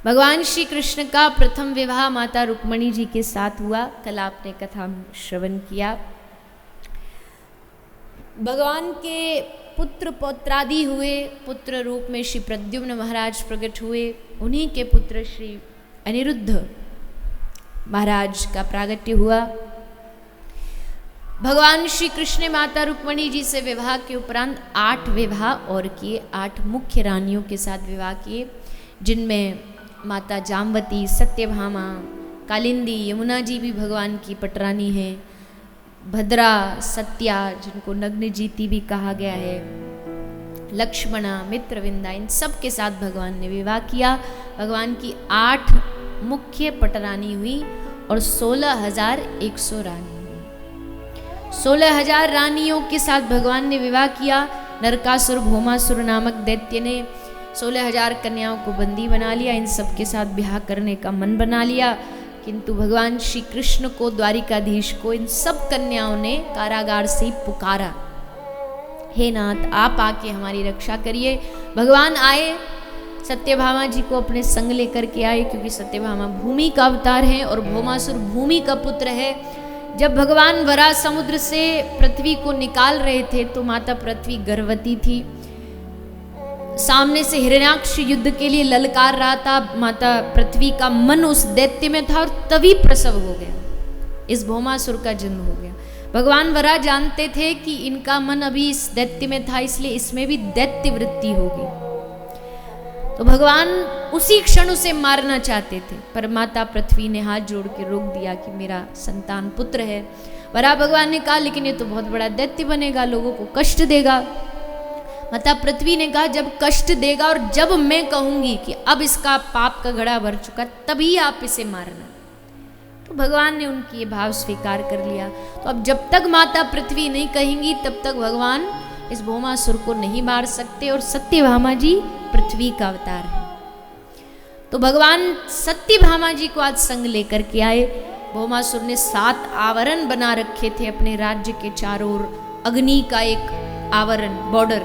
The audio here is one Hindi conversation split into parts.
भगवान श्री कृष्ण का प्रथम विवाह माता रुक्मणी जी के साथ हुआ। कल आपने कथा श्रवण किया। भगवान के पुत्र पौत्रादि हुए। पुत्र रूप में श्री प्रद्युम्न महाराज प्रकट हुए। उन्हीं के पुत्र श्री अनिरुद्ध महाराज का प्रागट्य हुआ। भगवान श्री कृष्ण ने माता रुक्मणी जी से विवाह के उपरांत 8 विवाह और किए। 8 मुख्य रानियों के साथ विवाह किए, जिनमें माता जामवती, सत्यभामा, कालिंदी, यमुना जी भी भगवान की पटरानी है, भद्रा, सत्या जिनको नग्नजीती भी कहा गया है, लक्ष्मणा, मित्रविंदा, इन सब के साथ भगवान ने विवाह किया। भगवान की 8 मुख्य पटरानी हुई और 16,100 रानी हुई। 16,000 रानियों के साथ भगवान ने विवाह किया। नरकासुर भौमासुर नामक दैत्य ने 16,000 कन्याओं को बंदी बना लिया। इन सब के साथ ब्याह करने का मन बना लिया, किंतु भगवान श्री कृष्ण को, द्वारिकाधीश को, इन सब कन्याओं ने कारागार से पुकारा, हे नाथ आप आके हमारी रक्षा करिए। भगवान आए, सत्यभामा जी को अपने संग लेकर के आए, क्योंकि सत्यभामा भूमि का अवतार है और भौमासुर भूमि का पुत्र है। जब भगवान वराह समुद्र से पृथ्वी को निकाल रहे थे तो माता पृथ्वी गर्भवती थी। सामने से हिरण्याक्ष युद्ध के लिए ललकार रहा था। माता पृथ्वी का मन उस दैत्य में था और तभी प्रसव हो गया, इस भौमासुर का जन्म हो गया। भगवान वराह जानते थे कि इनका मन अभी इस दैत्य में था, इसलिए इसमें भी दैत्य वृत्ति होगी, तो भगवान उसी क्षण उसे मारना चाहते थे, पर माता पृथ्वी ने हाथ जोड़ के रोक दिया कि मेरा संतान पुत्र है। वराह भगवान ने कहा लेकिन ये तो बहुत बड़ा दैत्य बनेगा, लोगों को कष्ट देगा। माता पृथ्वी ने कहा जब कष्ट देगा और जब मैं कहूंगी कि अब इसका पाप का घड़ा भर चुका, तभी आप इसे मारना। तो भगवान ने उनकी ये भाव स्वीकार कर लिया। तो अब जब तक माता पृथ्वी नहीं कहेंगी तब तक भगवान इस भौमासुर को नहीं मार सकते, और सत्यभामा जी पृथ्वी का अवतार है। तो भगवान सत्यभामा जी को आज संग लेकर के आए। भौमासुर ने 7 आवरण बना रखे थे अपने राज्य के चारों ओर। अग्नि का एक आवरण, बॉर्डर,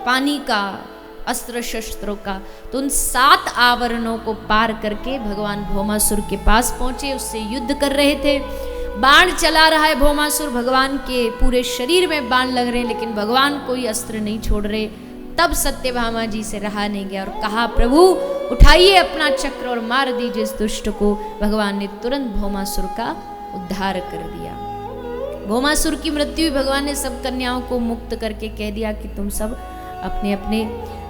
पानी का, अस्त्र शस्त्रों का। तो उन 7 आवरणों को पार करके भगवान भौमासुर के पास पहुंचे, उससे युद्ध कर रहे थे। बाण चला रहा है भौमासुर, भगवान के पूरे शरीर में बाण लग रहे हैं, लेकिन भगवान कोई अस्त्र नहीं छोड़ रहे। तब सत्यभामा जी से रहा नहीं गया और कहा प्रभु उठाइए अपना चक्र और मार दीजिए इस दुष्ट को। भगवान ने तुरंत भौमासुर का उद्धार कर दिया। भौमासुर की मृत्यु हुई। भगवान ने सब कन्याओं को मुक्त करके कह दिया कि तुम सब अपने अपने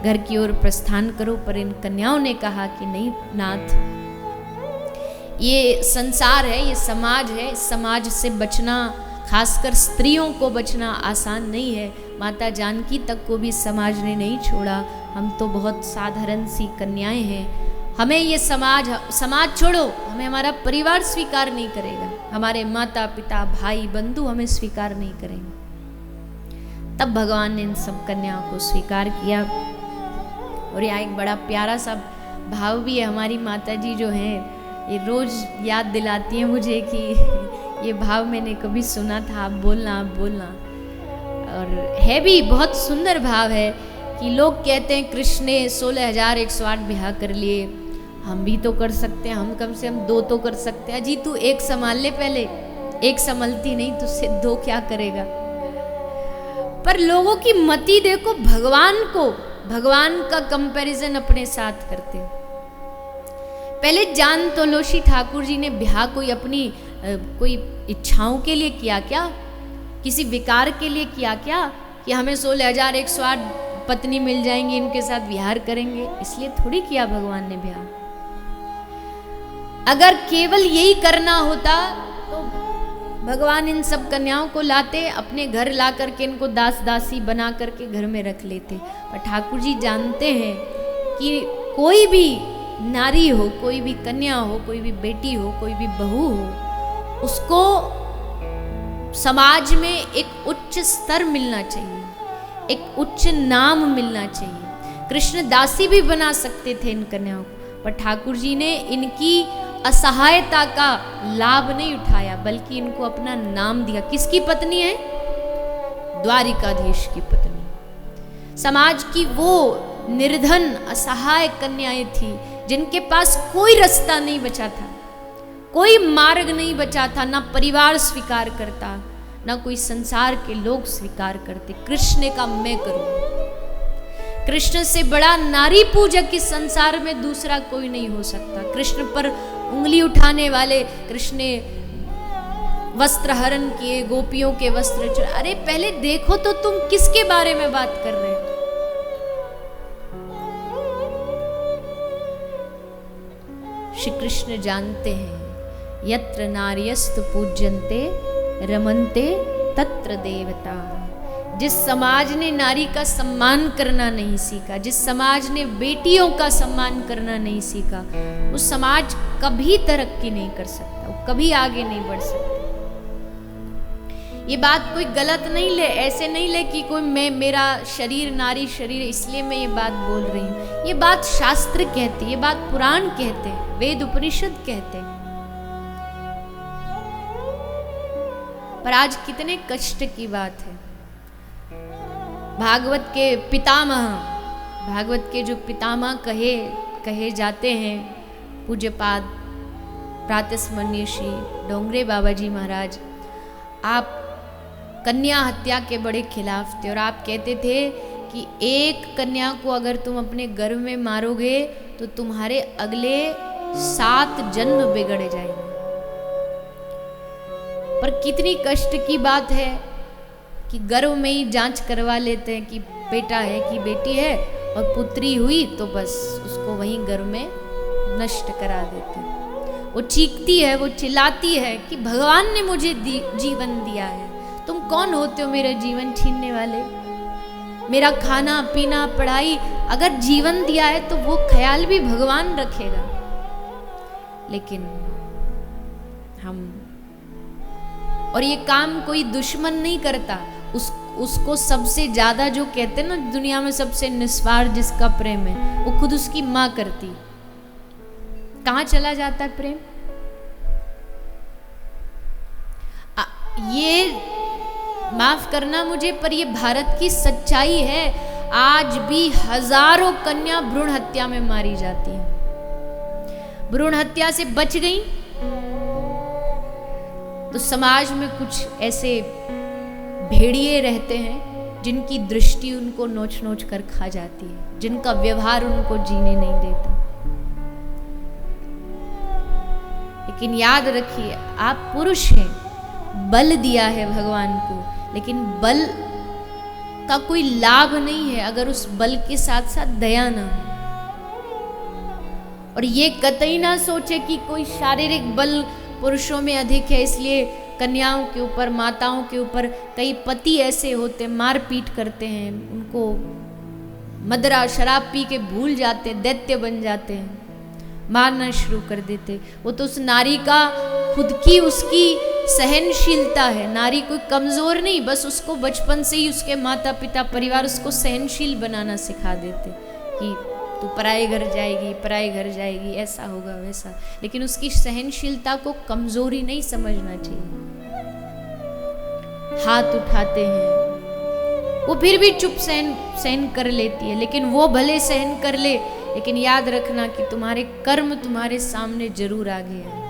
घर की ओर प्रस्थान करो। पर इन कन्याओं ने कहा कि नहीं नाथ, ये संसार है, ये समाज है, इस समाज से बचना, खासकर स्त्रियों को बचना आसान नहीं है। माता जानकी तक को भी समाज ने नहीं छोड़ा। हम तो बहुत साधारण सी कन्याएं हैं, हमें ये समाज छोड़ो, हमें हमारा परिवार स्वीकार नहीं करेगा, हमारे माता पिता भाई बंधु हमें स्वीकार नहीं करेंगे। तब भगवान ने इन सब कन्याओं को स्वीकार किया। और यहाँ एक बड़ा प्यारा सा भाव भी है। हमारी माता जी जो हैं ये रोज याद दिलाती हैं मुझे कि ये भाव मैंने कभी सुना था, आप बोलना, आप बोलना। और है भी बहुत सुंदर भाव है कि लोग कहते हैं कृष्ण ने 16,108 ब्याह कर लिए, हम भी तो कर सकते हैं, हम कम से कम 2 तो कर सकते हैं। अजी तू 1 संभाल ले, पहले 1 संभलती नहीं तुझसे 2 क्या करेगा। पर लोगों की मति देखो, भगवान का कंपैरिजन अपने साथ करते। पहले जान तोलोशी ठाकुर जी ने ब्याह कोई अपनी कोई इच्छाओं के लिए किया क्या, किसी विकार के लिए किया क्या कि हमें 16,108 पत्नी मिल जाएंगी, इनके साथ विहार करेंगे, इसलिए थोड़ी किया भगवान ने ब्याह। अगर केवल यही करना होता तो भगवान इन सब कन्याओं को लाते, अपने घर ला करके इनको दास दासी बना करके घर में रख लेते। पर ठाकुर जी जानते हैं कि कोई भी नारी हो, कोई भी कन्या हो, कोई भी बेटी हो, कोई भी बहू हो, उसको समाज में एक उच्च स्तर मिलना चाहिए, एक उच्च नाम मिलना चाहिए। कृष्ण दासी भी बना सकते थे इन कन्याओं को, पर ठाकुर जी ने इनकी असहायता का लाभ नहीं उठाया, बल्कि इनको अपना नाम दिया। किसकी पत्नी है? द्वारिकाधीश की पत्नी। समाज की वो निर्धन असहाय कन्याएं थी जिनके पास कोई रास्ता नहीं बचा था, कोई मार्ग नहीं बचा था, ना परिवार स्वीकार करता, ना कोई संसार के लोग स्वीकार करते। कृष्ण ने कहा मैं करूं। कृष्ण से बड़ा नारी पूजक इस संसार में दूसरा कोई नहीं हो सकता। कृष्ण पर उंगली उठाने वाले, कृष्ण ने वस्त्र हरण किए, गोपियों के वस्त्र चुरा। अरे पहले देखो तो तुम किसके बारे में बात कर रहे हो। श्री कृष्ण जानते हैं, यत्र नार्यस्तु पूज्यन्ते रमन्ते तत्र देवता। जिस समाज ने नारी का सम्मान करना नहीं सीखा, जिस समाज ने बेटियों का सम्मान करना नहीं सीखा, उस समाज कभी तरक्की नहीं कर सकता, वो कभी आगे नहीं बढ़ सकता। ये बात कोई गलत नहीं ले, ऐसे नहीं ले कि कोई मेरा शरीर नारी शरीर इसलिए मैं ये बात बोल रही हूँ। ये बात शास्त्र कहती है, ये बात पुराण कहते हैं, वेद उपनिषद कहते हैं। पर आज कितने कष्ट की बात है। भागवत के पितामह, भागवत के जो पितामह कहे जाते हैं, पूज्यपाद प्रातस्मरणीय श्री डोंगरे बाबा जी महाराज, आप कन्या हत्या के बड़े खिलाफ थे और आप कहते थे कि एक कन्या को अगर तुम अपने गर्भ में मारोगे तो तुम्हारे अगले 7 जन्म बिगड़ जाएंगे। पर कितनी कष्ट की बात है कि गर्भ में ही जांच करवा लेते हैं कि बेटा है कि बेटी है, और पुत्री हुई तो बस उसको वहीं गर्भ में नष्ट करा देते हैं। वो चीखती है, वो चिल्लाती है कि भगवान ने मुझे जीवन दिया है, तुम कौन होते हो मेरा जीवन छीनने वाले। मेरा खाना पीना पढ़ाई, अगर जीवन दिया है तो वो ख्याल भी भगवान रखेगा। लेकिन हम, और ये काम कोई दुश्मन नहीं करता, उसको सबसे ज्यादा जो कहते हैं ना दुनिया में सबसे निस्वार्थ जिसका प्रेम है, वो खुद उसकी माँ करती। कहाँ चला जाता है प्रेम। ये माफ करना मुझे, पर ये भारत की सच्चाई है। आज भी हजारों कन्या भ्रूण हत्या में मारी जाती हैं। भ्रूण हत्या से बच गई तो समाज में कुछ ऐसे भेड़िए रहते हैं जिनकी दृष्टि उनको नोच नोच कर खा जाती है, जिनका व्यवहार उनको जीने नहीं देता। लेकिन याद रखिए, आप पुरुष हैं, बल दिया है भगवान को, लेकिन बल का कोई लाभ नहीं है अगर उस बल के साथ साथ दया ना हो। और ये कतई ना सोचे कि कोई शारीरिक बल पुरुषों में अधिक है इसलिए कन्याओं के ऊपर, माताओं के ऊपर कई पति ऐसे होते मारपीट करते हैं, उनको मदरा शराब पी के भूल जाते, दैत्य बन जाते हैं, मारना शुरू कर देते। वो तो उस नारी का खुद की उसकी सहनशीलता है। नारी कोई कमजोर नहीं, बस उसको बचपन से ही उसके माता पिता परिवार उसको सहनशील बनाना सिखा देते कि तू पराए घर जाएगी, पराए घर जाएगी, ऐसा होगा वैसा। लेकिन उसकी सहनशीलता को कमजोरी नहीं समझना चाहिए। हाथ उठाते हैं, वो फिर भी चुप सहन कर लेती है, लेकिन वो भले सहन कर ले, लेकिन याद रखना कि तुम्हारे कर्म तुम्हारे सामने जरूर आ गए हैं।